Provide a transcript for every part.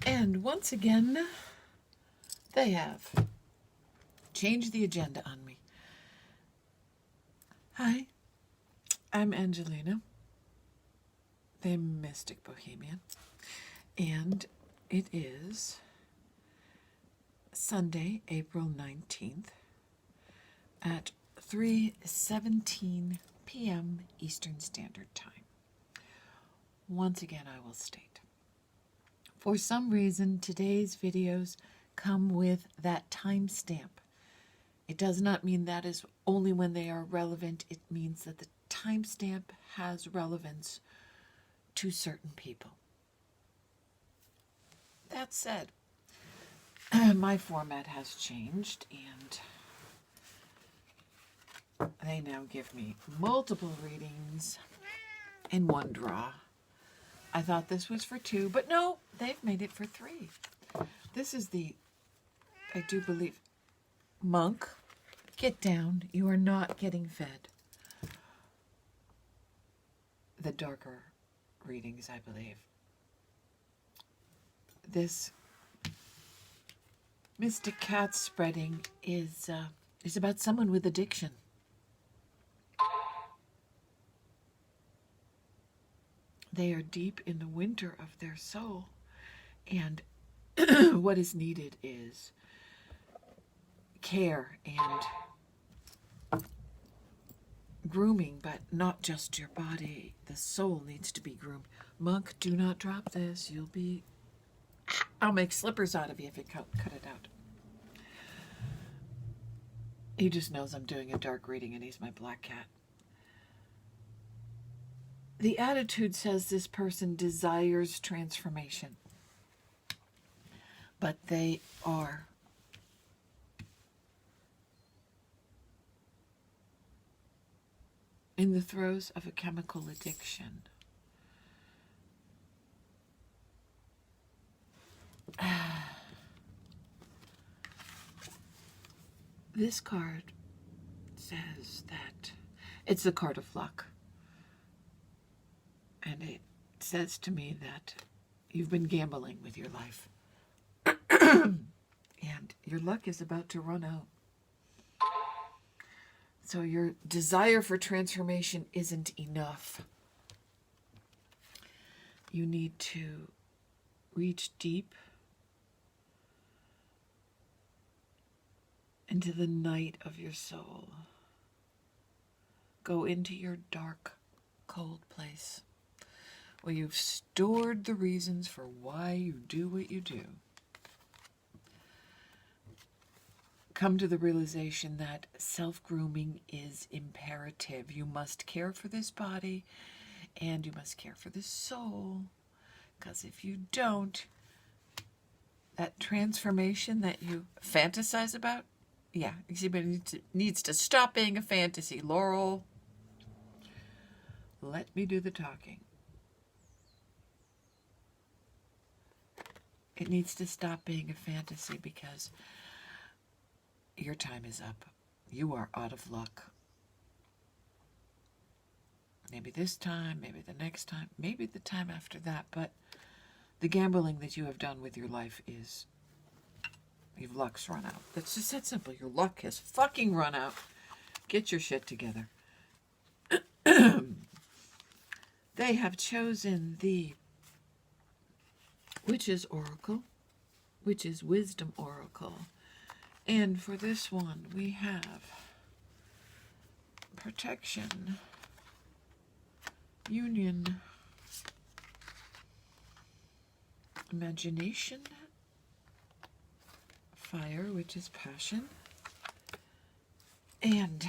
And once again, they have changed the agenda on me. Hi, I'm Angelina, the Mystic Bohemian, and it is Sunday, April 19th at 3:17 p.m. Eastern Standard Time. Once again, I will state, for some reason, today's videos come with that timestamp. It does not mean that is only when they are relevant. It means that the timestamp has relevance to certain people. That said, my format has changed, and they now give me multiple readings in one draw. I thought this was for 2, but no, they've made it for 3. This is the, I do believe, Monk. Get down. You are not getting fed. The darker readings, I believe. This Mystic Cat spreading is about someone with addiction. They are deep in the winter of their soul, and what is needed is care and grooming, but not just your body. The soul needs to be groomed. Monk, do not drop this. You'll be... I'll make slippers out of you if you cut it out. He just knows I'm doing a dark reading, and he's my black cat. The attitude says this person desires transformation, but they are in the throes of a chemical addiction. This card says that it's the card of luck. And it says to me that you've been gambling with your life. And your luck is about to run out. So your desire for transformation isn't enough. You need to reach deep into the night of your soul. Go into your dark, cold place, where you've stored the reasons for why you do what you do. Come to the realization that self-grooming is imperative. You must care for this body, and you must care for this soul, because if you don't, that transformation that you fantasize about, yeah, it needs to stop being a fantasy. Laurel, let me do the talking. It needs to stop being a fantasy because your time is up. You are out of luck. Maybe this time, maybe the next time, maybe the time after that, but the gambling that you have done with your life is, your luck's run out. That's just that simple. Your luck has fucking run out. Get your shit together. They have chosen the Witch's Oracle, Witch's Wisdom Oracle. And for this one, we have protection, union, imagination, fire, which is passion, and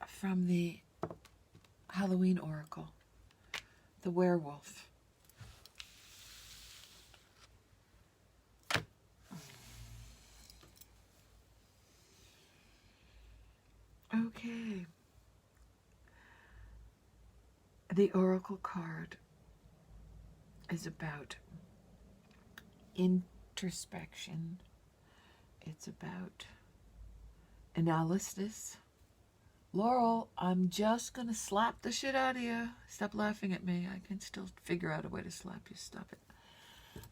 from the Halloween Oracle, the werewolf. Okay. The Oracle card is about introspection. It's about analysis. Laurel, I'm just going to slap the shit out of you. Stop laughing at me. I can still figure out a way to slap you. Stop it.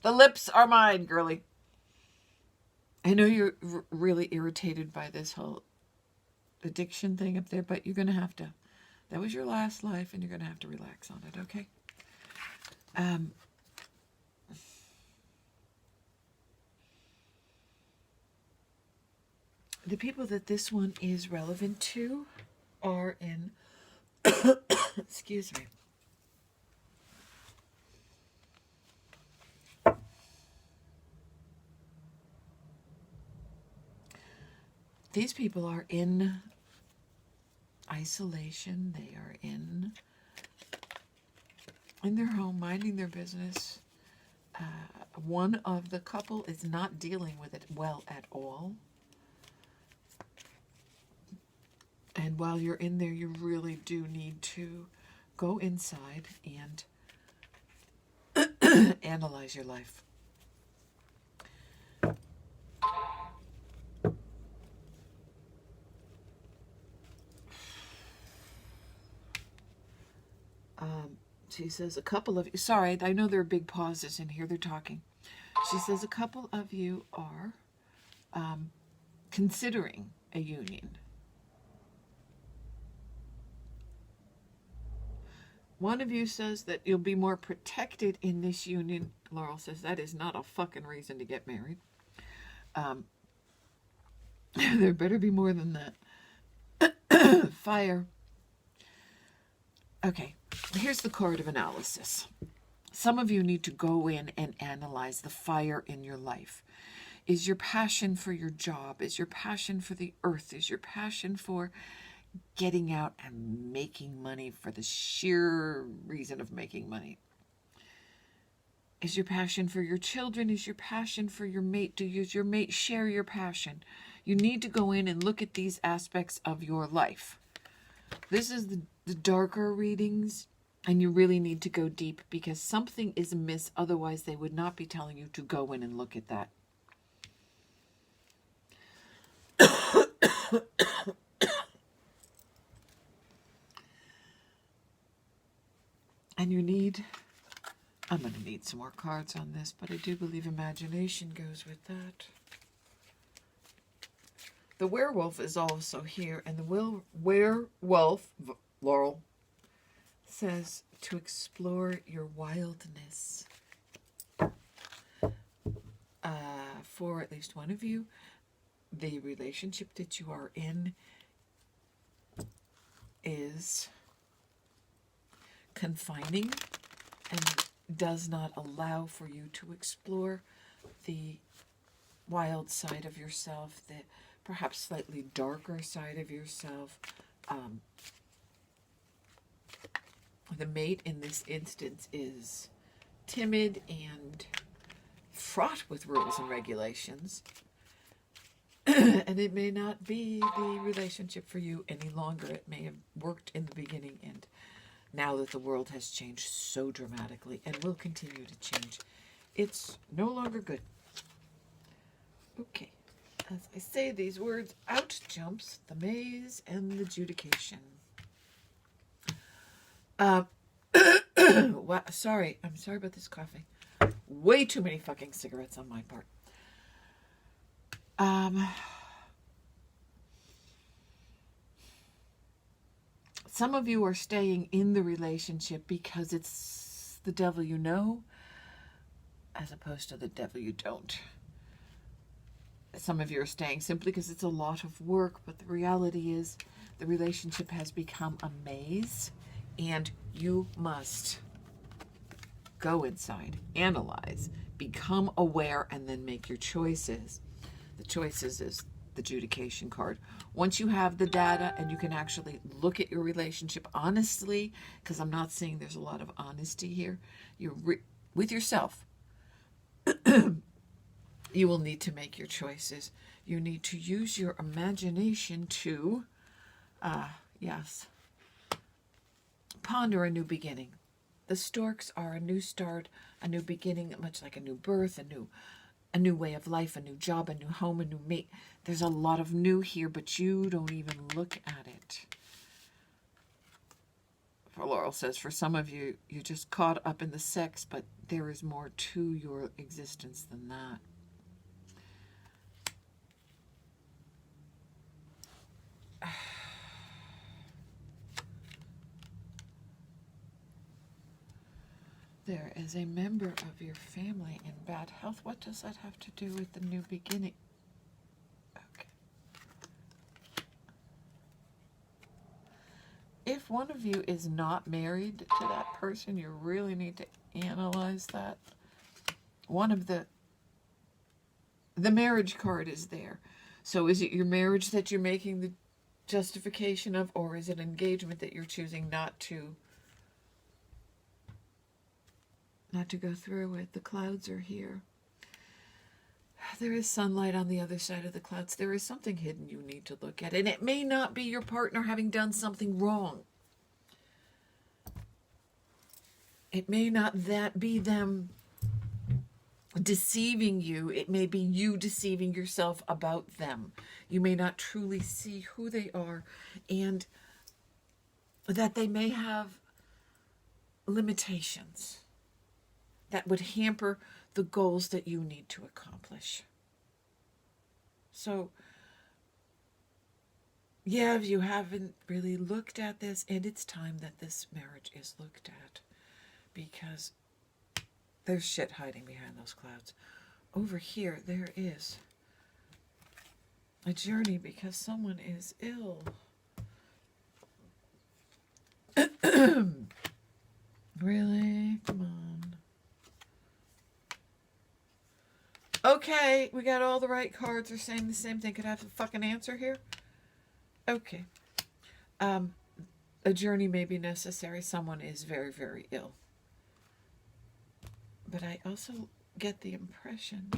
The lips are mine, girly. I know you're really irritated by this whole addiction thing up there, but you're going to have to. That was your last life, and you're going to have to relax on it, okay? The people that this one is relevant to are in, excuse me, these people are in isolation. They are in their home, minding their business. One of the couple is not dealing with it well at all. And while you're in there, you really do need to go inside and analyze your life. She says a couple of you, sorry, I know there are big pauses in here, they're talking. She says a couple of you are considering a union. One of you says that you'll be more protected in this union. Laurel says that is not a fucking reason to get married. There better be more than that. Fire. Okay, here's the card of analysis. Some of you need to go in and analyze the fire in your life. Is your passion for your job? Is your passion for the earth? Is your passion for getting out and making money for the sheer reason of making money? Is your passion for your children? Is your passion for your mate? Do your mate share your passion? You need to go in and look at these aspects of your life. This is the darker readings, and you really need to go deep because something is amiss. Otherwise, they would not be telling you to go in and look at that. And you need, I'm going to need some more cards on this, but I do believe imagination goes with that. The werewolf is also here, and the werewolf, Laurel, says to explore your wildness. For at least one of you, the relationship that you are in is confining and does not allow for you to explore the wild side of yourself, the perhaps slightly darker side of yourself. The mate in this instance is timid and fraught with rules and regulations. And it may not be the relationship for you any longer. It may have worked in the beginning, and now that the world has changed so dramatically and will continue to change, it's no longer good. Okay. As I say these words, out jumps the maze and the adjudication. Sorry. I'm sorry about this coughing. Way too many fucking cigarettes on my part. Some of you are staying in the relationship because it's the devil you know, as opposed to the devil you don't. Some of you are staying simply because it's a lot of work, but the reality is the relationship has become a maze, and you must go inside, analyze, become aware, and then make your choices. The choices is the adjudication card. Once you have the data and you can actually look at your relationship honestly, because I'm not saying there's a lot of honesty here, you're with yourself. You will need to make your choices. You need to use your imagination to, ponder a new beginning. The storks are a new start, a new beginning, much like a new birth, a new way of life, a new job, a new home, a new mate. There's a lot of new here, but you don't even look at it. Laurel says, for some of you, you're just caught up in the sex, but there is more to your existence than that. There is a member of your family in bad health. What does that have to do with the new beginning? Okay. If one of you is not married to that person, you really need to analyze that. One of the marriage card is there. So is it your marriage that you're making the justification of, or is it engagement that you're choosing not to go through with? The clouds are here. There is sunlight on the other side of the clouds. There is something hidden you need to look at, and it may not be your partner having done something wrong. It may not that be them deceiving you. It may be you deceiving yourself about them. You may not truly see who they are, and that they may have limitations that would hamper the goals that you need to accomplish. So, yeah, if you haven't really looked at this, and it's time that this marriage is looked at, because there's shit hiding behind those clouds. Over here, there is a journey because someone is ill. Really? Come on. Okay, we got all the right cards. They're saying the same thing. Could I have a fucking answer here? Okay. A journey may be necessary. Someone is very, very ill. But I also get the impression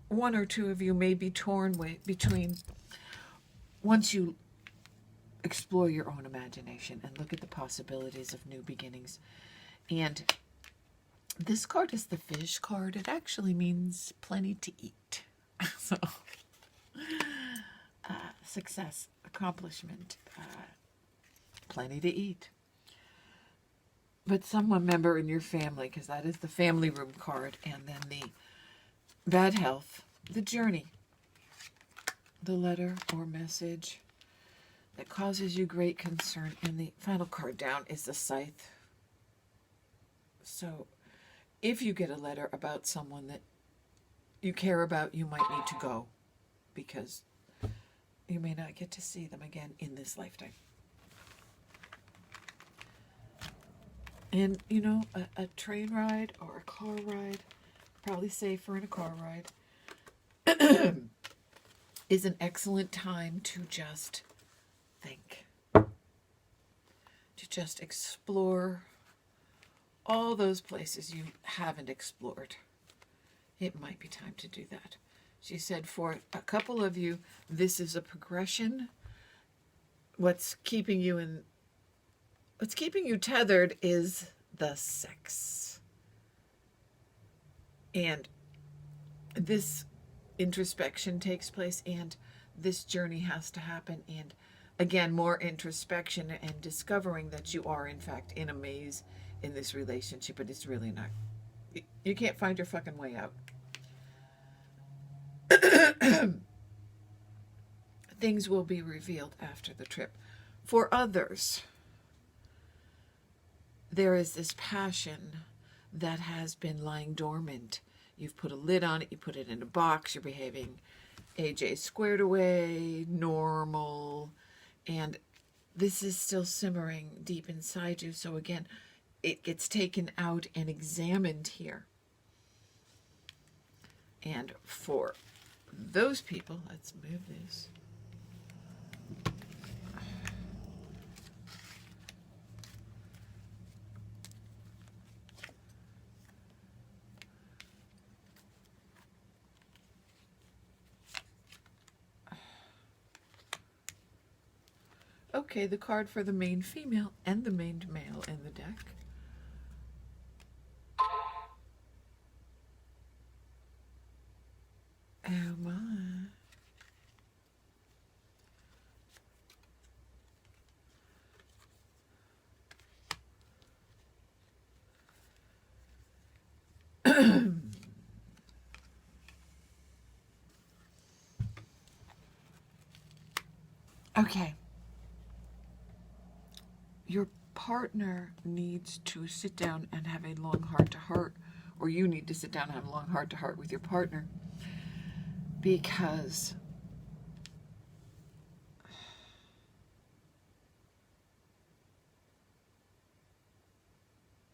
one or two of you may be torn between, once you explore your own imagination and look at the possibilities of new beginnings. And this card is the fish card. It actually means plenty to eat. So, success, accomplishment, plenty to eat. But someone member in your family, because that is the family room card, and then the bad health, the journey, the letter or message that causes you great concern, and the final card down is the scythe. So if you get a letter about someone that you care about, you might need to go, because you may not get to see them again in this lifetime. And, you know, a train ride or a car ride, probably safer in a car ride, is an excellent time to just think. To just explore all those places you haven't explored. It might be time to do that. She said for a couple of you, this is a progression. What's keeping you tethered is the sex. And this introspection takes place, and this journey has to happen. And again, more introspection and discovering that you are, in fact, in a maze in this relationship, but it's really not. You can't find your fucking way out. Things will be revealed after the trip. For others, there is this passion that has been lying dormant. You've put a lid on it, you put it in a box, you're behaving AJ squared away, normal, and this is still simmering deep inside you. So again, it gets taken out and examined here. And for those people, let's move this. Okay, the card for the main female and the main male in the deck. Oh my. Okay. Your partner needs to sit down and have a long heart-to-heart, or you need to sit down and have a long heart-to-heart with your partner, because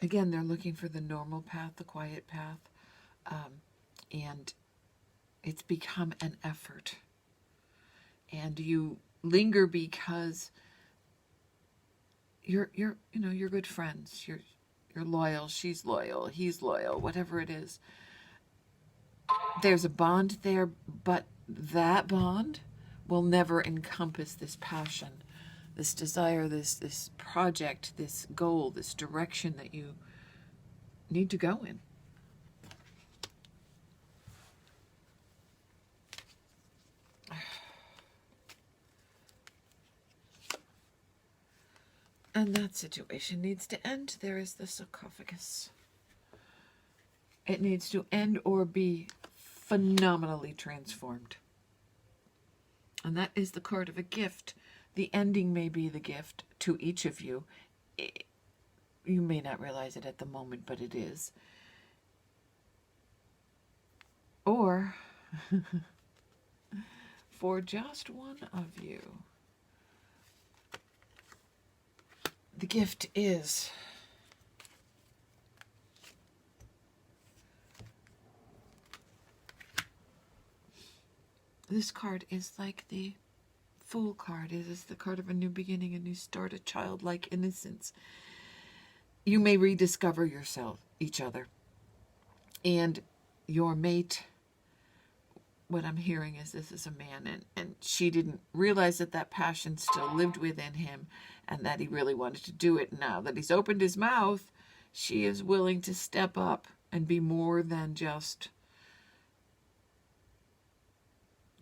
again, they're looking for the normal path, the quiet path, and it's become an effort. And you linger because you're good friends. You're loyal. She's loyal. He's loyal. Whatever it is, there's a bond there, but that bond will never encompass this passion, this desire, this project, this goal, this direction that you need to go in. And that situation needs to end. There is the sarcophagus. It needs to end or be phenomenally transformed. And that is the card of a gift. The ending may be the gift to each of you. You may not realize it at the moment, but it is. Or for just one of you, the gift is this card is like the Fool card. It is the card of a new beginning, a new start, a childlike innocence. You may rediscover each other. And your mate, what I'm hearing is this is a man, and she didn't realize that passion still lived within him and that he really wanted to do it. Now that he's opened his mouth, she is willing to step up and be more than just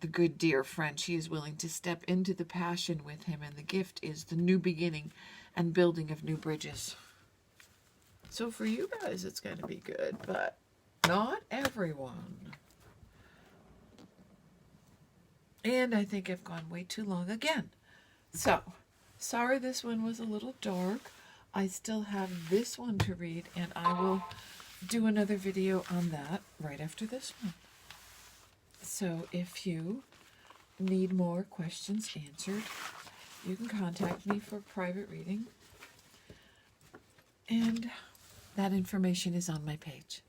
the good dear friend. She is willing to step into the passion with him, and the gift is the new beginning and building of new bridges. So for you guys, it's going to be good, but not everyone. And I think I've gone way too long again. So, sorry this one was a little dark. I still have this one to read, and I will do another video on that right after this one. So if you need more questions answered, you can contact me for private reading. And that information is on my page.